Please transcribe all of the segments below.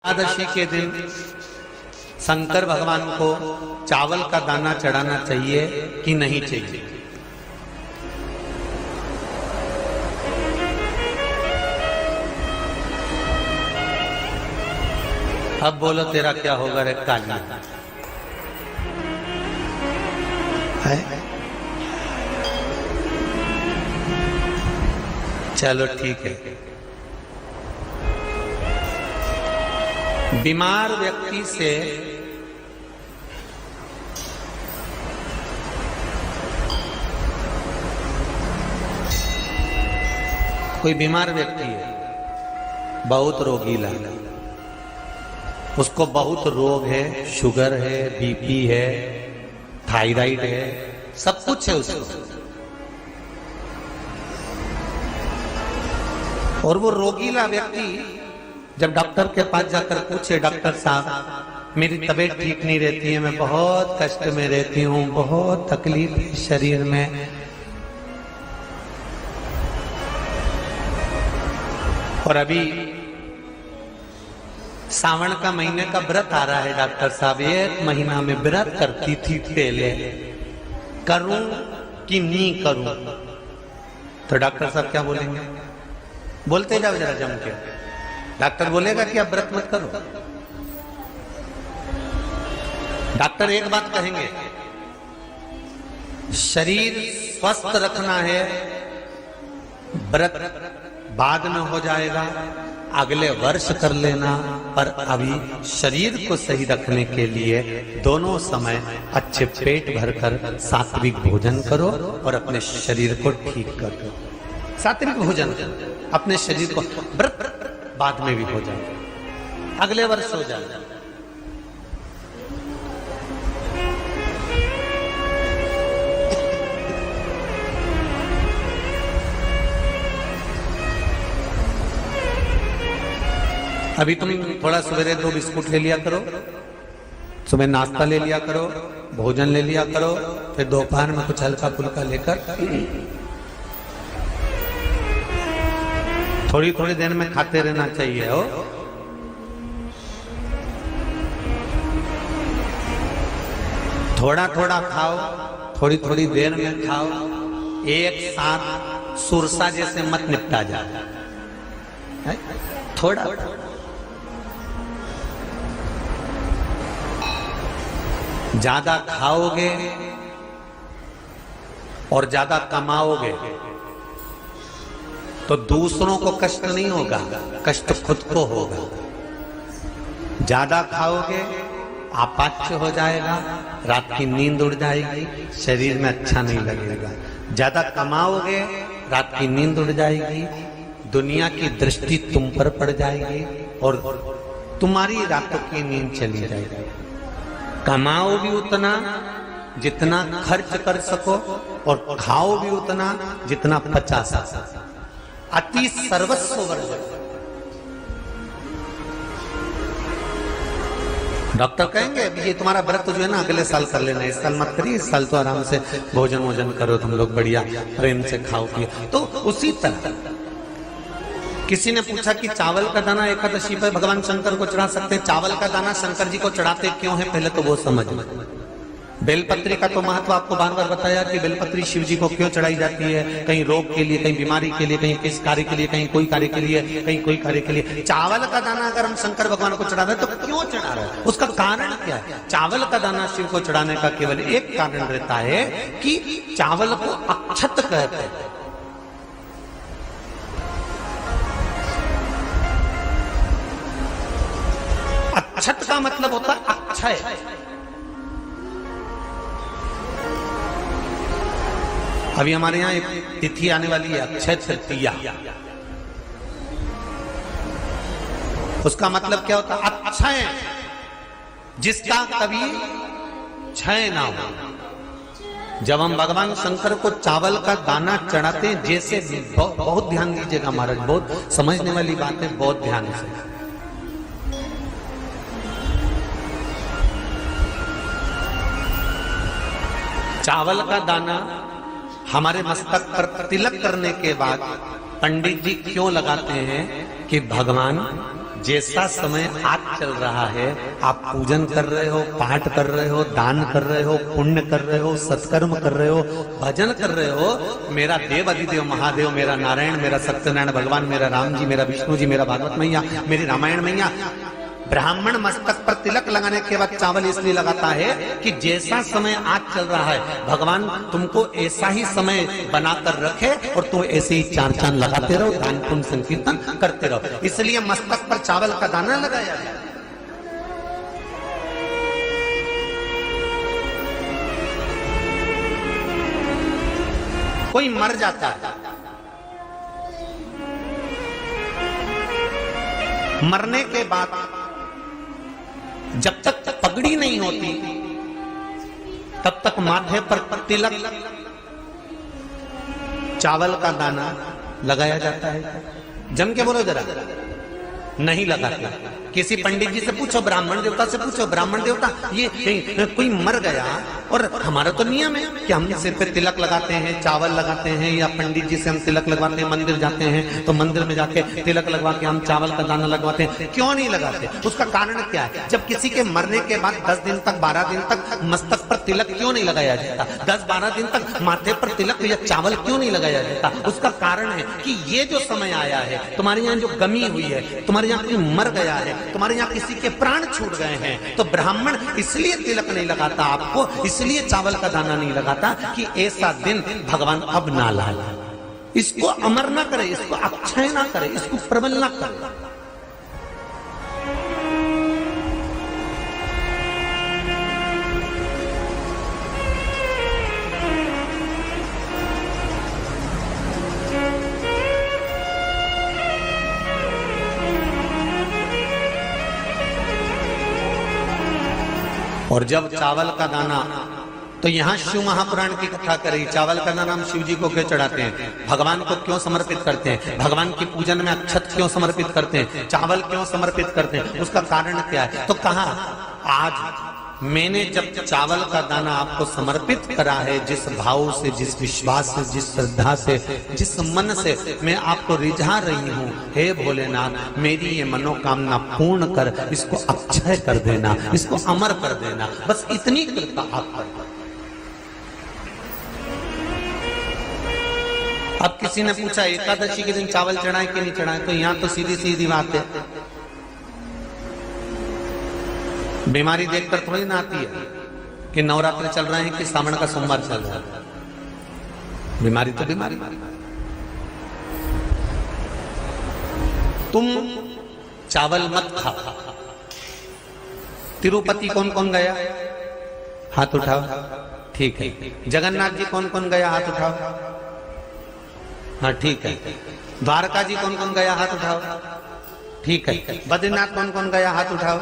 एकादशी के दिन शंकर भगवान को चावल का दाना चढ़ाना चाहिए कि नहीं चाहिए? अब बोलो तेरा क्या होगा रे काली है? चलो ठीक है। बीमार व्यक्ति से कोई बीमार व्यक्ति है, बहुत रोगीला, उसको बहुत रोग है, शुगर है, बीपी है, थायराइड है, सब कुछ है उसको, और वो रोगीला व्यक्ति जब डॉक्टर के पास जाकर पूछे, डॉक्टर साहब मेरी तबीयत ठीक नहीं रहती है, मैं बहुत कष्ट में रहती हूँ, बहुत तकलीफ है शरीर में, और अभी सावन का महीने का व्रत आ रहा है डॉक्टर साहब, 1 महीना में व्रत करती थी पहले, करूं कि नहीं करूं? तो डॉक्टर साहब क्या बोलेंगे? बोलते जाओ जरा जम के। डॉक्टर बोलेगा कि आप व्रत मत करो। डॉक्टर एक बात कहेंगे, शरीर स्वस्थ रखना है, व्रत बाद में हो जाएगा, अगले वर्ष कर लेना, पर अभी शरीर को सही रखने के लिए दोनों समय अच्छे पेट भरकर सात्विक भोजन करो और अपने शरीर को ठीक करो। सात्विक भोजन अपने शरीर को, व्रत बाद में भी हो जाए, अगले वर्ष हो जाए। अभी तुम थोड़ा सवेरे 2 बिस्कुट ले लिया करो, सुबह नाश्ता ले लिया करो, भोजन ले लिया करो, फिर दोपहर में कुछ हल्का फुल्का लेकर थोड़ी थोड़ी देर में खाते रहना चाहिए हो। थोड़ा थोड़ा खाओ, थोड़ी थोड़ी देर में खाओ, एक साथ सुरसा जैसे मत निपटा जाए, थोड़ा ज्यादा खाओगे और ज्यादा कमाओगे तो दूसरों को कष्ट नहीं होगा, कष्ट खुद को होगा। ज्यादा खाओगे अपाच्य हो जाएगा, रात की नींद उड़ जाएगी, शरीर में अच्छा नहीं लगेगा। ज्यादा कमाओगे, रात की नींद उड़ जाएगी, दुनिया की दृष्टि तुम पर पड़ जाएगी और तुम्हारी रातों की नींद चली जाएगी। कमाओ भी उतना जितना खर्च कर सको और खाओ भी उतना जितना पचा सको। अति सर्वस्व वर्जन। डॉक्टर कहेंगे अभी ये तुम्हारा व्रत जो है ना अगले साल कर लेना, इस साल मत करिए, इस साल तो आराम से भोजन वोजन करो तुम लोग, बढ़िया प्रेम से खाओ पियो। तो उसी तरह किसी ने पूछा कि चावल का दाना एकादशी पर भगवान शंकर को चढ़ा सकते हैं? चावल का दाना शंकर जी को चढ़ाते क्यों है, पहले तो वो समझ लो। बेलपत्री का तो महत्व आपको बार बार बताया कि बेलपत्री शिव जी को क्यों चढ़ाई जाती है, कहीं रोग के लिए, कहीं बीमारी के लिए, कहीं किस कार्य के लिए, कहीं कोई कार्य के लिए, कहीं कोई कार्य के लिए। चावल का दाना अगर हम शंकर भगवान को चढ़ा रहे हैं तो क्यों चढ़ा रहे हैं, उसका कारण क्या है? चावल का दाना शिव को चढ़ाने का केवल एक कारण रहता है कि चावल को अक्षत कहते हैं। अक्षत का मतलब होता है अक्षय। अभी हमारे यहाँ एक तिथि आने वाली है, अक्षय तृतीया। उसका मतलब क्या होता है? अक्षय, जिसका कभी क्षय ना हो। जब हम भगवान शंकर को चावल का दाना चढ़ाते हैं, जैसे बहुत ध्यान दीजिएगा महाराज, बहुत समझने वाली बात है, बहुत ध्यान से। चावल का दाना हमारे मस्तक पर तिलक करने के बाद पंडित जी क्यों लगाते हैं कि भगवान जैसा समय आज चल रहा है, आप पूजन कर रहे हो, पाठ कर रहे हो, दान कर रहे हो, पुण्य कर रहे हो, सत्कर्म कर रहे हो, भजन कर रहे हो, मेरा देव अधिदेव महादेव, मेरा नारायण, मेरा सत्यनारायण भगवान, मेरा राम जी, मेरा विष्णु जी, मेरा भागवत मैया, मेरी रामायण मैया। ब्राह्मण मस्तक पर तिलक लगाने के बाद चावल इसलिए लगाता है कि जैसा समय आज चल रहा है, भगवान तुमको ऐसा ही समय बनाकर रखे और तुम ऐसे ही चार चांद लगाते रहो, दान पुण्य संकीर्तन करते रहो, इसलिए मस्तक पर चावल का दाना लगाया है। कोई मर जाता है, मरने के बाद जब तक पगड़ी नहीं होती तब तक माथे पर तिलक, चावल का दाना लगाया जाता है। जम के बोलो जरा, नहीं लगाते। किसी पंडित जी से पूछो, ब्राह्मण देवता से पूछो, ब्राह्मण देवता ये कोई मर गया, और हमारा तो नियम है कि हम सिर पे तिलक लगाते हैं, चावल लगाते हैं, या पंडित जी से हम तिलक लगवाते हैं, मंदिर जाते हैं तो मंदिर में जाके तिलक लगवा के हम चावल का दाना लगवाते हैं। क्यों नहीं लगाते? उसका कारण क्या है? जब किसी के मरने के बाद 10 दिन तक, 12 दिन तक मस्तक पर तिलक क्यों नहीं लगाया जाता? 10-12 दिन तक माथे पर तिलक या चावल क्यों नहीं लगाया जाता? उसका कारण है कि ये जो समय आया है, तुम्हारे यहाँ जो गमी हुई है, तुम्हारे यहाँ कोई मर गया है, तुम्हारे यहाँ किसी के प्राण छूट गए हैं, तो ब्राह्मण इसलिए तिलक नहीं लगाता आपको, इसलिए चावल का दाना नहीं लगाता कि ऐसा दिन भगवान अब ना लाए, इसको अमर ना करे, इसको अक्षय ना करे, इसको प्रबल ना करे। और जब चावल का दाना, तो यहां शिव महापुराण की कथा करी, चावल का दाना हम शिव जी को क्यों चढ़ाते हैं, भगवान को क्यों समर्पित करते हैं, भगवान की पूजन में अक्षत क्यों समर्पित करते हैं, चावल क्यों समर्पित करते हैं, उसका कारण क्या है? तो कहा आज मैंने जब चावल का दाना आपको समर्पित करा है, जिस भाव से, जिस विश्वास से, जिस श्रद्धा से, जिस मन से मैं आपको रिझा रही हूँ, हे भोलेनाथ मेरी ये मनोकामना पूर्ण कर, इसको अक्षय कर देना, इसको अमर कर देना, बस इतनी कृपा आप कर। अब किसी ने पूछा एकादशी के दिन चावल चढ़ाए कि नहीं चढ़ाए, तो यहाँ तो सीधी सीधी बात है, बीमारी देखकर थोड़ी ना आती है कि नवरात्र चल रहे हैं कि सावन का सोमवार चल रहा है, बीमारी तो बीमारी। तुम चावल मत खाओ। तिरुपति कौन कौन गया? हाथ उठाओ। ठीक है। जगन्नाथ जी कौन कौन गया? हाथ उठाओ। हाँ ठीक है। द्वारका जी कौन कौन गया? हाथ उठाओ। ठीक है। बद्रीनाथ कौन कौन गया? हाथ उठाओ।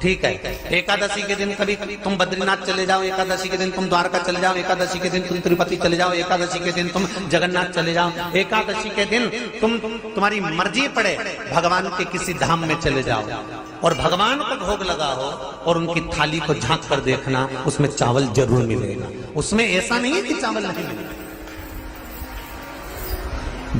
ठीक है। एकादशी के दिन कभी तुम बद्रीनाथ चले जाओ, एकादशी के दिन तुम द्वारका चले जाओ, एकादशी के दिन तुम तिरुपति चले जाओ, एकादशी के दिन तुम जगन्नाथ चले जाओ, एकादशी के दिन तुम्हारी मर्जी पड़े भगवान के किसी धाम में चले जाओ और भगवान को भोग लगाओ और उनकी थाली को झांक कर देखना, उसमें चावल जरूर मिलेगा। उसमें ऐसा नहीं है कि चावल नहीं मिलेगा।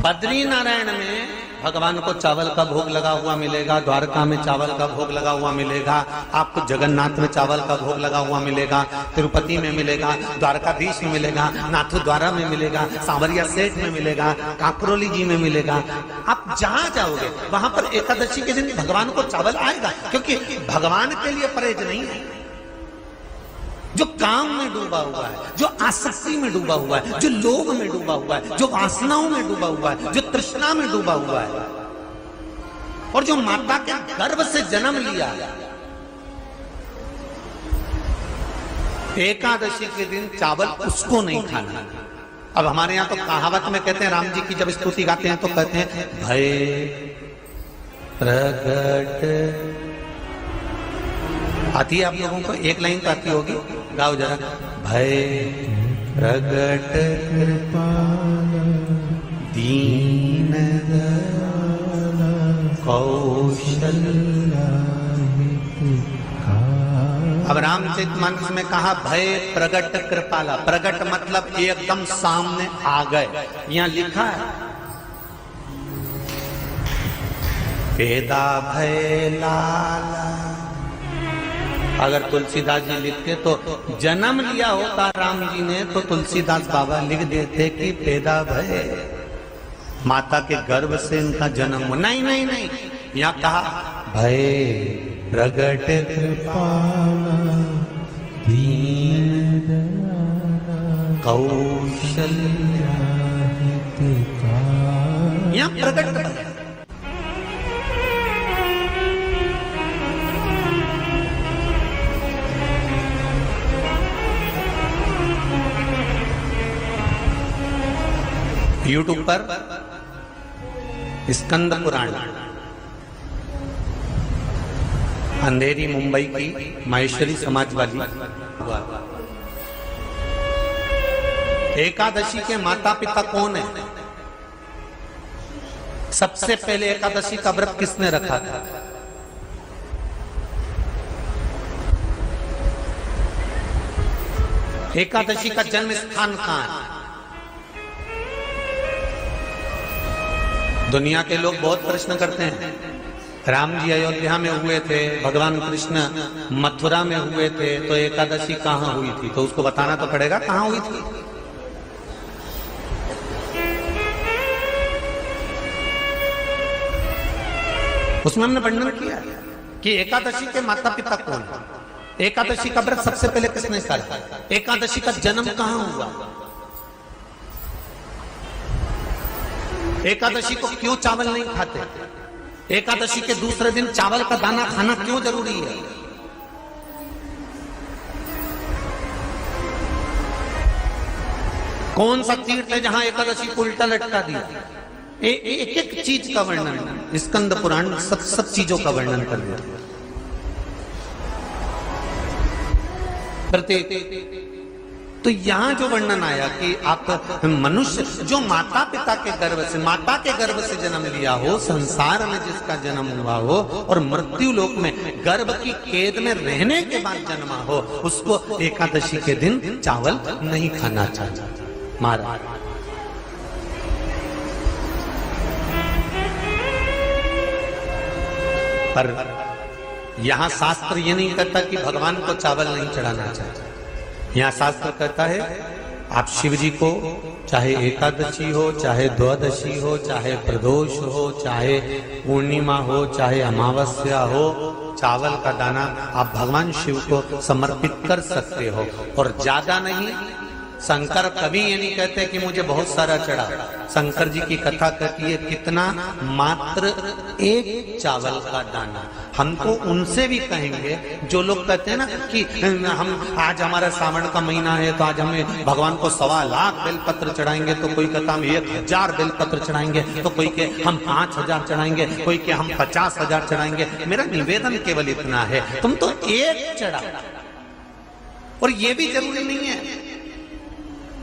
बद्री नारायण में भगवान को चावल का भोग लगा हुआ मिलेगा, द्वारका में चावल का भोग लगा हुआ मिलेगा, आपको जगन्नाथ में चावल का भोग लगा हुआ मिलेगा, तिरुपति में मिलेगा, द्वारकाधीश में मिलेगा, नाथद्वारा में मिलेगा, सांवरिया सेठ में मिलेगा, काकरोली जी में मिलेगा। आप जहां जाओगे वहां पर एकादशी के दिन भगवान को चावल आएगा, क्योंकि भगवान के लिए परहेज नहीं है। जो काम में डूबा हुआ है, जो आसक्ति में डूबा हुआ है, जो लोभ में डूबा हुआ है, जो वासनाओं में डूबा हुआ है, जो तृष्णा में डूबा हुआ है, और जो माता के गर्भ से जन्म लिया, एकादशी के दिन चावल उसको नहीं खाना। अब हमारे यहाँ तो कहावत में कहते हैं, राम जी की जब स्तुति गाते हैं तो कहते हैं, भय प्रगट। आती है आप लोगों को? एक लाइन तो आती होगी, गाओ जरा। भय प्रगट दीन कौशल्या। अब रामचरितमानस में कहा भय प्रगट कृपाला। प्रगट मतलब एकदम सामने आ गए। यहां लिखा है पैदा भय लाला। अगर तुलसीदास जी लिखते तो जन्म लिया होता राम जी ने तो तुलसीदास बाबा लिख देते कि पैदा भय, माता के गर्भ से इनका जन्म। नहीं नहीं नहीं, यहाँ कहा भय प्रगट कृपाला दीन कौशल्या, यहाँ प्रगट भय। यूट्यूब पर स्कंद पुराण, अंधेरी मुंबई की माहेश्वरी समाज वाली एकादशी के माता पिता कौन है? सबसे पहले एकादशी का व्रत किसने रखा था? एकादशी का जन्म स्थान कहां है? दुनिया के लोग बहुत प्रश्न करते हैं, राम जी अयोध्या में हुए थे, भगवान कृष्ण मथुरा में हुए थे, तो एकादशी कहां हुई थी? तो उसको बताना तो पड़ेगा कहां हुई थी। उसमें हमने वर्णन किया कि एकादशी के माता पिता कौन है, एकादशी का व्रत सबसे पहले किसने करा, एकादशी का जन्म कहां हुआ, एकादशी को क्यों चावल नहीं खाते, एकादशी के दूसरे दिन चावल का दाना खाना क्यों जरूरी है। कौन सा तीर्थ है जहां एकादशी को उल्टा लटका दिया। एक एक चीज का वर्णन स्कंद पुराण सब चीजों का वर्णन कर दिया। प्रत्येक तो यहां जो वर्णन आया कि आप मनुष्य जो माता पिता के गर्भ से, माता के गर्भ से जन्म लिया हो, संसार में जिसका जन्म हुआ हो और मृत्यु लोक में गर्भ की कैद में रहने के बाद जन्मा हो, उसको एकादशी के दिन चावल नहीं खाना चाहिए। मारा पर यहां शास्त्र ये नहीं कहता कि भगवान को चावल नहीं चढ़ाना चाहिए। यहाँ शास्त्र कहता है आप शिव जी को चाहे एकादशी हो, चाहे द्वादशी हो, चाहे प्रदोष हो, चाहे पूर्णिमा हो, चाहे अमावस्या हो, चावल का दाना आप भगवान शिव को समर्पित कर सकते हो। और ज्यादा नहीं, शंकर कभी ये नहीं कहते कि मुझे बहुत सारा चढ़ा। शंकर जी की कथा कहती है कितना, मात्र एक चावल का दाना। हमको उनसे भी कहेंगे जो लोग कहते हैं ना कि हम आज हमारा सावन का महीना है तो आज हमें भगवान को 1.25 लाख बेलपत्र चढ़ाएंगे, तो कोई कहता हम 1000 बेलपत्र चढ़ाएंगे, तो कोई के हम 5000 चढ़ाएंगे, कोई के हम 50,000 चढ़ाएंगे। मेरा निवेदन केवल इतना है, तुम तो एक चढ़ा। और ये भी जरूरी नहीं है,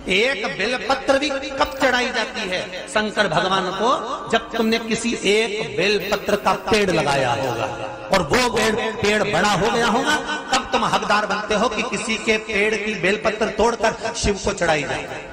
एक बेलपत्र भी कब चढ़ाई जाती है शंकर भगवान को, जब तुमने किसी एक बेलपत्र का पेड़ लगाया होगा और वो पेड़ बड़ा हो गया होगा, तब तुम हकदार बनते हो कि किसी के पेड़ की बेलपत्र तोड़कर शिव को चढ़ाई जाए।